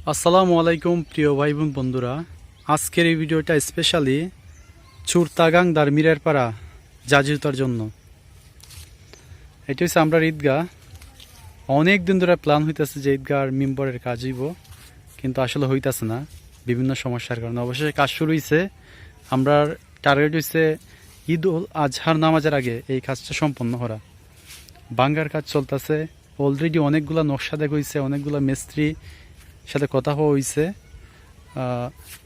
আসসালামু আলাইকুম প্রিয় ভাই বোন বন্ধুরা, আজকের এই ভিডিওটা স্পেশালি চুরতাগাং দারমিরের পাড়া জাজিরতার জন্য। এটা হচ্ছে আমরা ঈদগাহ। অনেক দিন ধরে প্ল্যান হইতেছে যে ঈদগাহ মেম্বরের কাজ হইব, কিন্তু আসলে হইতেছে না বিভিন্ন সমস্যার কারণে। অবশেষে কাজ শুরু হয়েছে। আমরা টার্গেট হয়েছে ঈদ উল আজহার নামাজের আগে এই কাজটা সম্পন্ন করা। বাঙ্গার কাজ চলতেছে, অলরেডি অনেকগুলা নকশা দেখা হয়েছে, অনেকগুলা মিস্ত্রি সাথে কথা হওয়া হয়েছে।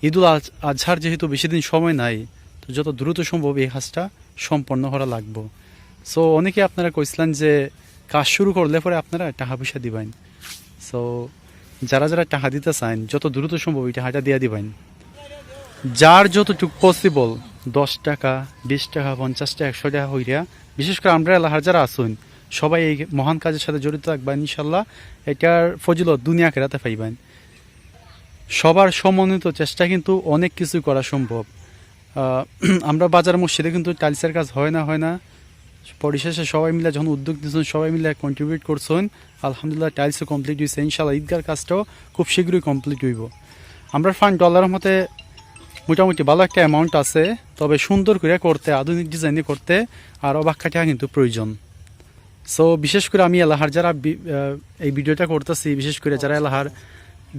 ঈদুল আজহার যেহেতু বেশি দিন সময় নাই, তো যত দ্রুত সম্ভব এই কাজটা সম্পন্ন করা লাগবে। সো অনেকে আপনারা কইছিলেন যে কাজ শুরু করলে পরে আপনারা টাকা পয়সা দিবেন। সো যারা যারা টাকা দিতে চান যত দ্রুত সম্ভব এই টাকাটা দিয়ে দিবেন। যার যতটুকু পসিবল 10 টাকা, 20 টাকা, 50 টাকা, 100 টাকা হইয়া, বিশেষ করে আমরা এলাকার যারা আসুন সবাই এই মহান কাজের সাথে জড়িত থাকবেন। ইনশাল্লাহ এটার ফজিলত দুনিয়া আখিরাতে পাইবেন। সবার সমন্বিত চেষ্টা কিন্তু অনেক কিছু করা সম্ভব। আমরা বাজার মসজিদে কিন্তু টাইলসের কাজ হয় না। পরিশেষে সবাই মিলে যখন উদ্যোগ নিয়েছেন, সবাই মিলে কন্ট্রিবিউট করছেন, আলহামদুলিল্লাহ টাইলসও কমপ্লিট হয়েছে। ইনশাল্লাহ ঈদগার কাজটাও খুব শীঘ্রই কমপ্লিট হইব। আমরা ফান্ড ডলারের মতে মোটামুটি ভালো একটা অ্যামাউন্ট আছে, তবে সুন্দর করে করতে, আধুনিক ডিজাইনে করতে আর অবাক টাকা কিন্তু প্রয়োজন। সো বিশেষ করে আমি এলাহার যারা এই ভিডিওটা করতেছি, বিশেষ করে যারা এলাহার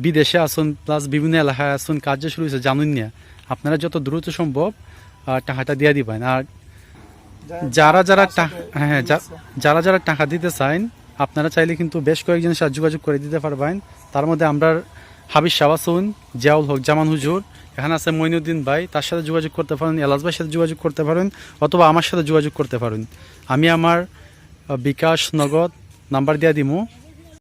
বিদেশে আসুন প্লাস বিভিন্ন এলাকায় আসুন, কাজ যে শুরু হয়েছে জানুন না, আপনারা যত দ্রুত সম্ভব টাকাটা দিয়ে দিবেন। আর যারা যারা যারা যারা টাকা দিতে চান, আপনারা চাইলে কিন্তু বেশ কয়েকজনের সাথে যোগাযোগ করে দিতে পারবেন। তার মধ্যে আমরা হাবিজ শাবাসুন, জিয়াউল হক জামান হুজুর, এখানে আছে মঈনুদ্দিন ভাই, তার সাথে যোগাযোগ করতে পারেন, এলাস ভাইয়ের সাথে যোগাযোগ করতে পারেন, অথবা আমার সাথে যোগাযোগ করতে পারেন। আমি আমার বিকাশ নগদ নাম্বার দিয়ে দিব।